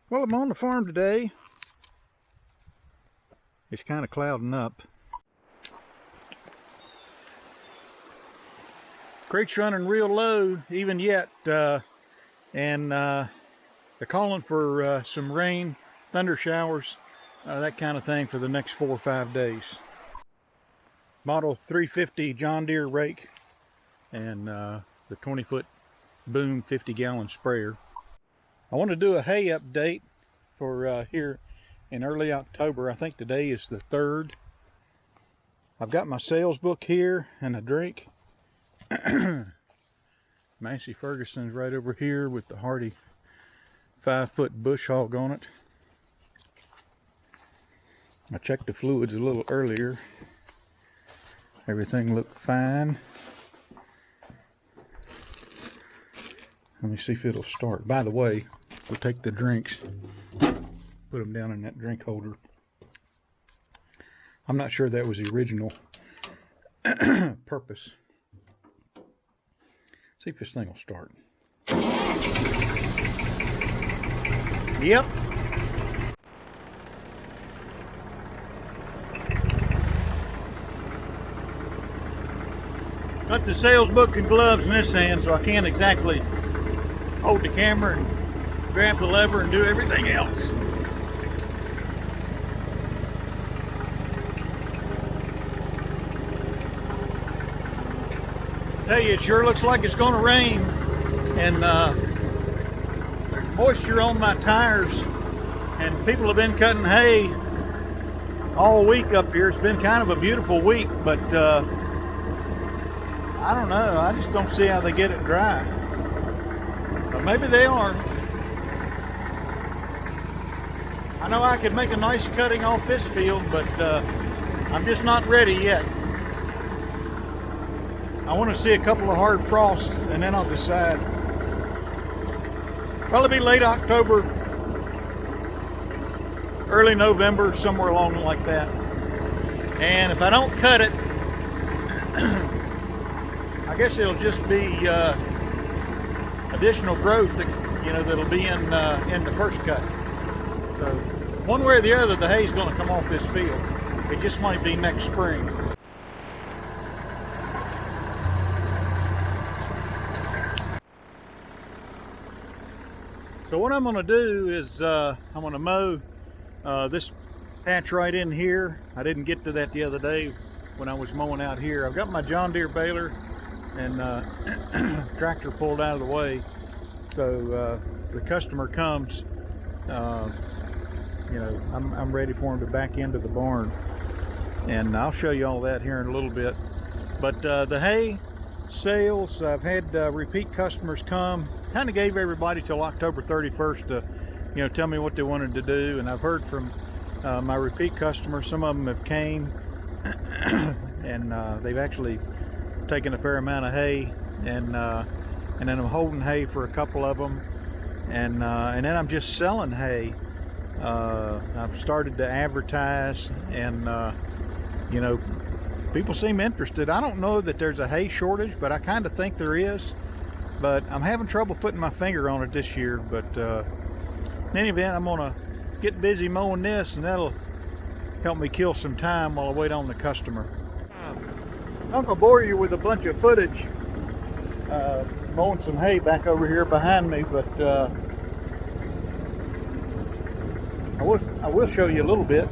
Well, I'm on the farm today. It's kind of clouding up. Creek's running real low even yet, and they're calling for some rain, thunder showers, that kind of thing for the next 4 or 5 days. Model 350 John Deere rake and the 20-foot boom 50-gallon sprayer. I want to do a hay update for here in early October. I think today is the 3rd. I've got my sales book here and a drink. Massey Ferguson's right over here with the hardy 5-foot bush hog on it. I checked the fluids a little earlier. Everything looked fine. Let me see if it'll start. By the way, we'll take the drinks, put them down in that drink holder. I'm not sure that was the original purpose. See if this thing will start. Yep. Got the sales book and gloves in this hand, so I can't exactly hold the camera and grab the lever and do everything else. Tell you, it sure looks like it's going to rain, and there's moisture on my tires, and people have been cutting hay all week up here. It's been kind of a beautiful week, but I don't know. I just don't see how they get it dry. But maybe they are. I know I could make a nice cutting off this field, but I'm just not ready yet. I want to see a couple of hard frosts, and then I'll decide. Probably be late October, early November, somewhere along like that. And if I don't cut it, I guess it'll just be additional growth that, that'll be in the first cut. So one way or the other, the hay's going to come off this field. It just might be next spring. So what I'm going to do is I'm going to mow this patch right in here. I didn't get to that the other day when I was mowing out here. I've got my John Deere baler and tractor pulled out of the way. So the customer comes, I'm ready for him to back into the barn. And I'll show you all that here in a little bit. But the hay sales, I've had repeat customers come. Kind of gave everybody till October 31st to, tell me what they wanted to do. And I've heard from my repeat customers. Some of them have came and they've actually taken a fair amount of hay, and then I'm holding hay for a couple of them, and then I'm just selling hay. I've started to advertise, and people seem interested. I don't know that there's a hay shortage, but I kind of think there is. But I'm having trouble putting my finger on it this year. But in any event, I'm gonna get busy mowing this, and that'll help me kill some time while I wait on the customer. I'm not gonna bore you with a bunch of footage mowing some hay back over here behind me, but I will show you a little bit.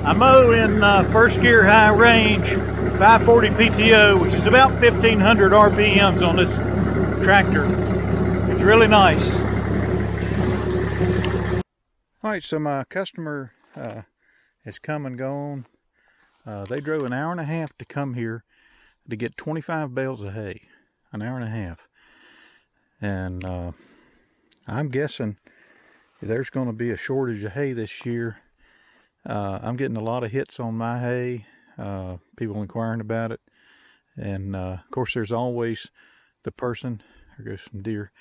I mow in first gear high range 540 PTO, which is about 1500 RPMs on this tractor. It's really nice. Alright, so my customer has come and gone. They drove an hour and a half to come here to get 25 bales of hay. An hour and a half. And I'm guessing there's going to be a shortage of hay this year. I'm getting a lot of hits on my hay, people inquiring about it. And of course, there's always the person, there goes some deer,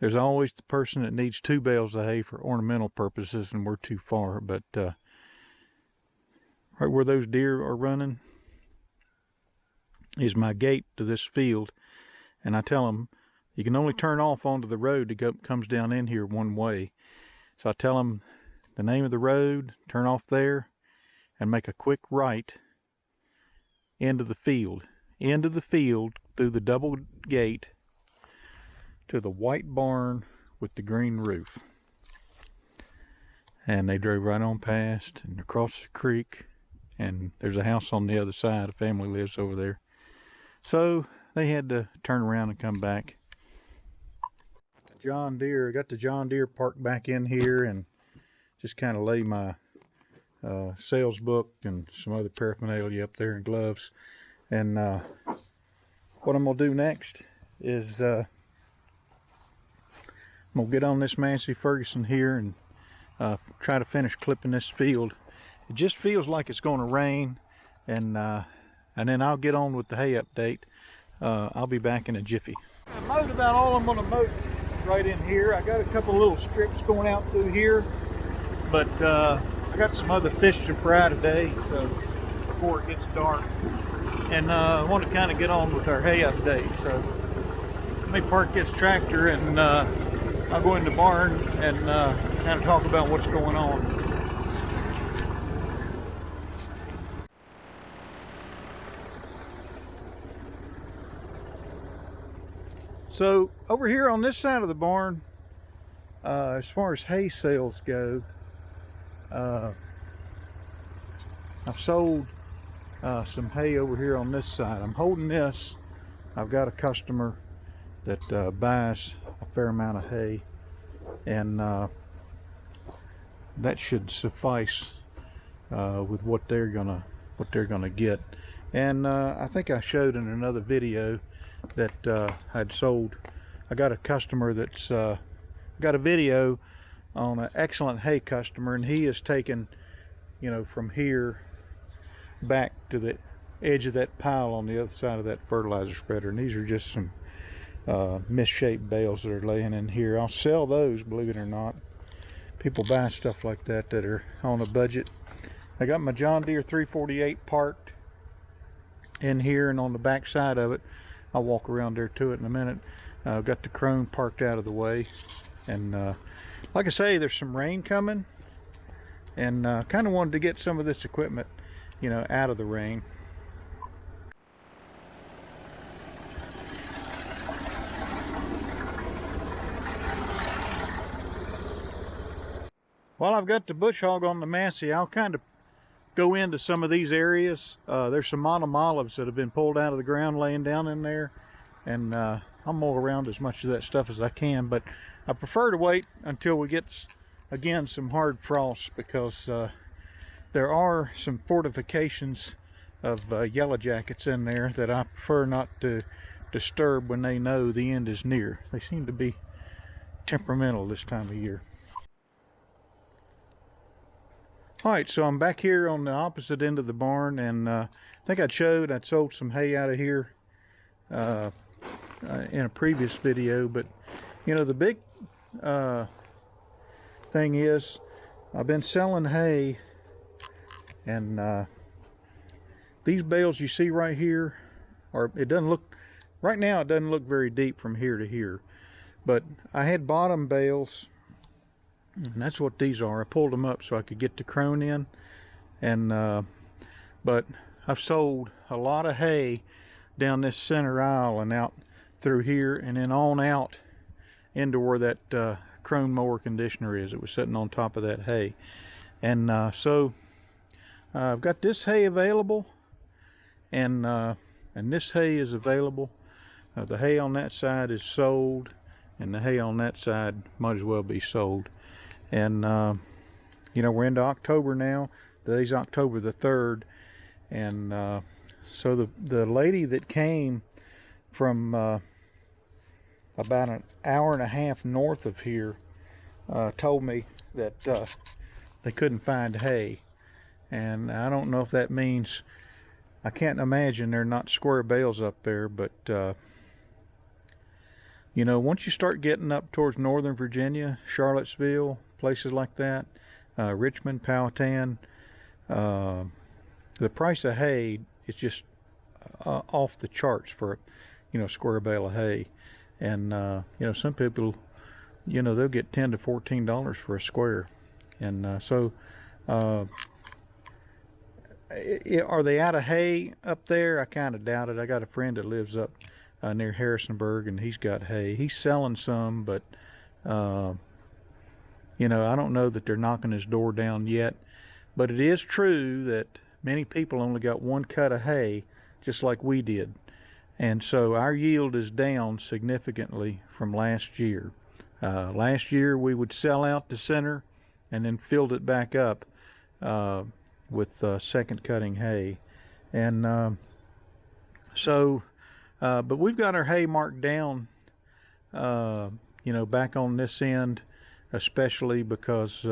there's always the person that needs 2 bales of hay for ornamental purposes, and we're too far. But right where those deer are running is my gate to this field, and I tell them you can only turn off onto the road that comes down in here one way. So I tell them the name of the road, turn off there, and make a quick right into the field through the double gate to the white barn with the green roof. And they drove right on past and across the creek, and there's a house on the other side. A family lives over there. So they had to turn around and come back. John Deere, got the John Deere parked back in here, and just kind of lay my sales book and some other paraphernalia up there and gloves. And what I'm gonna do next is I'm gonna get on this Massey Ferguson here and try to finish clipping this field. It just feels like it's going to rain, and then I'll get on with the hay update. I'll be back in a jiffy. I mowed about all I'm going to mow right in here. I got a couple little strips going out through here, but I got some other fish to fry today, so before it gets dark. And I want to kind of get on with our hay update. So let me park this tractor, and I'll go in the barn and kind of talk about what's going on. So over here on this side of the barn, as far as hay sales go, I've sold some hay over here on this side. I'm holding this. I've got a customer that buys a fair amount of hay, and that should suffice with what they're gonna get. And I think I showed in another video that I'd sold. I got a customer that's got a video on an excellent hay customer, and he has taken, you know, from here back to the edge of that pile on the other side of that fertilizer spreader. And these are just some misshaped bales that are laying in here. I'll sell those, believe it or not. People buy stuff like that that are on a budget. I got my John Deere 348 parked in here, and on the back side of it, I'll walk around there to it in a minute. I've got the Crone parked out of the way, and like I say, there's some rain coming, and kind of wanted to get some of this equipment, you know, out of the rain. While I've got the bush hog on the Massey, I'll kind of go into some of these areas. There's some autumn olives that have been pulled out of the ground laying down in there, and I'll mow around as much of that stuff as I can, but I prefer to wait until we get, again, some hard frost, because there are some fortifications of yellow jackets in there that I prefer not to disturb when they know the end is near. They seem to be temperamental this time of year. Alright, so I'm back here on the opposite end of the barn, and I think I'd sold some hay out of here in a previous video. But you know, the big thing is, I've been selling hay, and these bales you see right here, it doesn't look, right now it doesn't look very deep from here to here, but I had bottom bales, and that's what these are. I pulled them up so I could get the Crone in, and but I've sold a lot of hay down this center aisle and out through here, and then on out into where that Crone mower conditioner is. It was sitting on top of that hay, and so I've got this hay available, and this hay is available. The hay on that side is sold, and the hay on that side might as well be sold. And you know, we're into October now. Today's October the 3rd, and so the lady that came from about an hour and a half north of here told me that they couldn't find hay. And I don't know if that means, I can't imagine they're not square bales up there, but you know, once you start getting up towards Northern Virginia, Charlottesville, places like that, Richmond, Powhatan, the price of hay is just off the charts for, you know, square bale of hay. And you know, some people, you know, they'll get $10 to $14 for a square. And so are they out of hay up there? I kind of doubt it. I got a friend that lives up near Harrisonburg, and he's got hay. He's selling some, but you know, I don't know that they're knocking his door down yet. But it is true that many people only got one cut of hay, just like we did. And so our yield is down significantly from last year. Last year we would sell out the center and then filled it back up with second cutting hay. And but we've got our hay marked down, you know, back on this end, especially because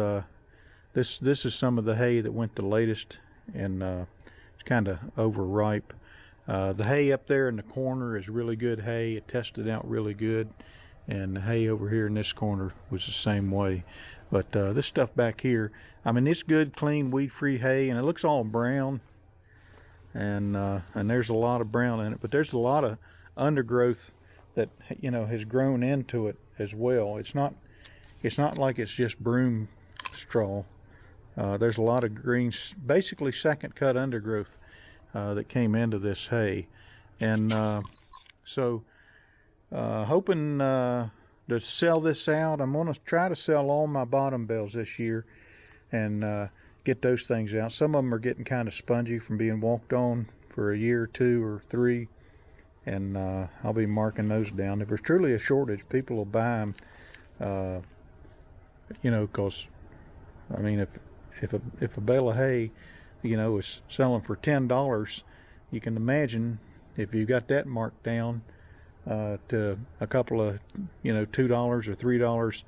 this is some of the hay that went the latest, and it's kind of overripe. The hay up there in the corner is really good hay. It tested out really good, and the hay over here in this corner was the same way. But this stuff back here, I mean, it's good, clean, weed-free hay, and it looks all brown. And there's a lot of brown in it, but there's a lot of undergrowth that, you know, has grown into it as well. It's not like it's just broom straw. There's a lot of green, basically second cut undergrowth that came into this hay. And so hoping to sell this out. I'm going to try to sell all my bottom bales this year and get those things out. Some of them are getting kind of spongy from being walked on for a year or 2 or 3, and I'll be marking those down. If there's truly a shortage, people will buy them, you know, because I mean, if a bale of hay, you know, is selling for $10, you can imagine if you got that marked down to a couple of, you know, $2 or $3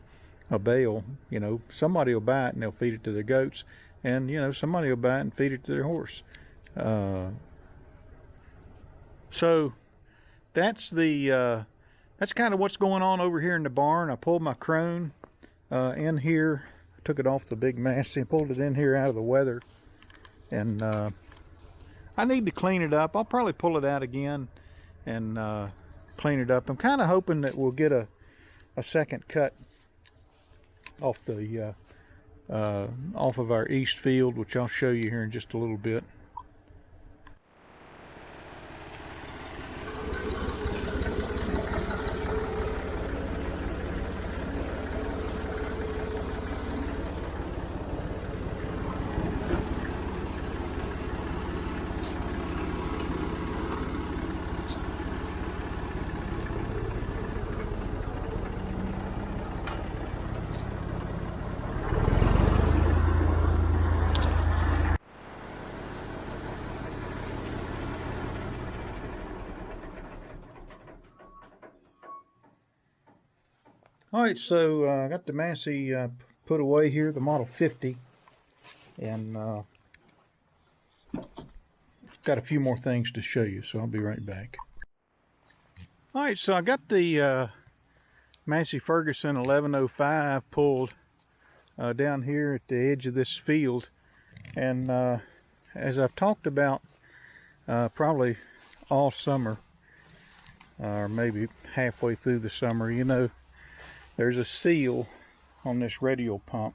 a bale, you know, somebody will buy it and they'll feed it to their goats. And, you know, somebody will buy it and feed it to their horse. So that's that's kind of what's going on over here in the barn. I pulled my crone in here, took it off the big mast and pulled it in here out of the weather. And I need to clean it up. I'll probably pull it out again and clean it up. I'm kind of hoping that we'll get a second cut off the off of our east field, which I'll show you here in just a little bit. Alright, so I got the Massey put away here, the Model 50, and got a few more things to show you, so I'll be right back. Alright, so I got the Massey Ferguson 1105 pulled down here at the edge of this field, and as I've talked about probably all summer, or maybe halfway through the summer, you know, there's a seal on this radial pump,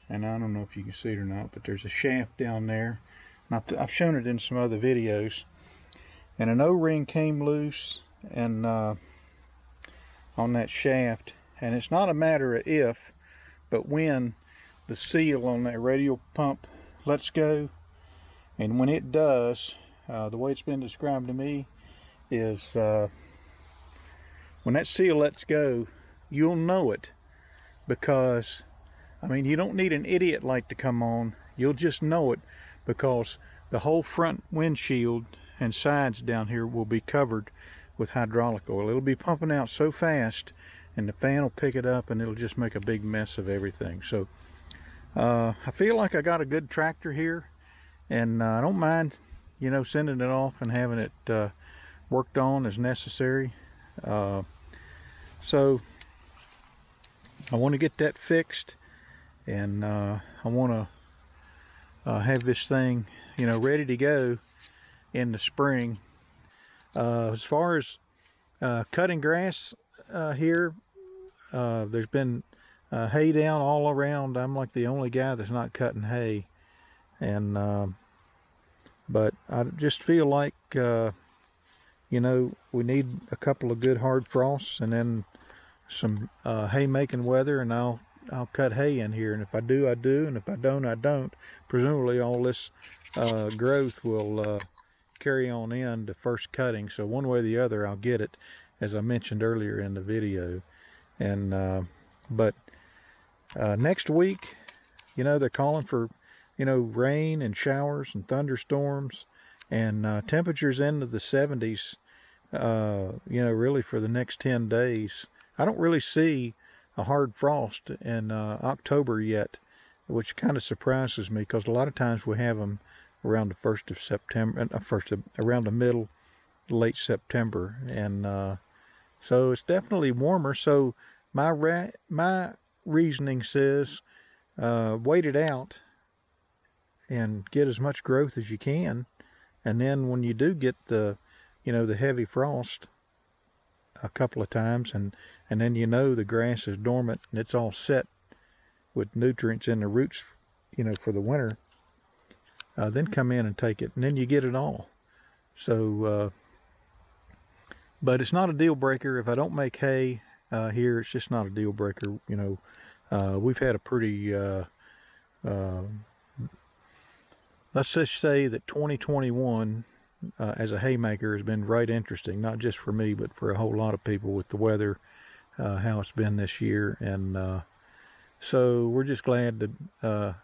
and I don't know if you can see it or not, but there's a shaft down there. I've shown it in some other videos, and an O-ring came loose and on that shaft, and it's not a matter of if, but when the seal on that radial pump lets go. And when it does, the way it's been described to me is when that seal lets go, you'll know it, because I mean, you don't need an idiot light to come on. You'll just know it, because the whole front windshield and sides down here will be covered with hydraulic oil. It'll be pumping out so fast, and the fan will pick it up, and it'll just make a big mess of everything. So I feel like I got a good tractor here, and I don't mind, you know, sending it off and having it worked on as necessary. So I want to get that fixed, and I want to have this thing, you know, ready to go in the spring. As far as cutting grass here, there's been hay down all around. I'm like the only guy that's not cutting hay, and but I just feel like you know, we need a couple of good hard frosts, and then some hay making weather, and I'll cut hay in here. And if I do, I do, and if I don't, I don't. Presumably all this growth will carry on in to first cutting, so one way or the other I'll get it, as I mentioned earlier in the video. And but next week, you know, they're calling for, you know, rain and showers and thunderstorms, and temperatures into the 70s, you know, really for the next 10 days. I don't really see a hard frost in October yet, which kind of surprises me, because a lot of times we have them around the 1st of September, around the middle, late September. And so it's definitely warmer. So my reasoning says wait it out and get as much growth as you can, and then when you do get the, you know, the heavy frost a couple of times, and then, you know, the grass is dormant and it's all set with nutrients in the roots, you know, for the winter, then come in and take it, and then you get it all. So but it's not a deal breaker if I don't make hay here. It's just not a deal breaker. You know, we've had a pretty let's just say that 2021 as a haymaker has been right interesting, not just for me, but for a whole lot of people, with the weather, how it's been this year. And so we're just glad that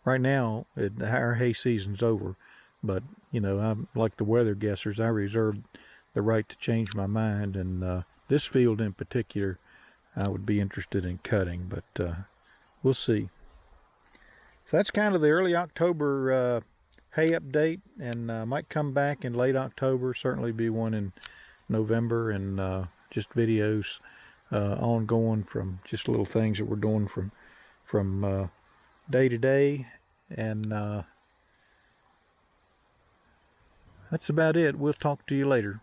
right now our hay season's over. But, you know, I'm like the weather guessers, I reserve the right to change my mind. And this field in particular, I would be interested in cutting, but we'll see. So that's kind of the early October hay update, and might come back in late October, certainly be one in November, and just videos ongoing from just little things that we're doing from day to day. And that's about it. We'll talk to you later.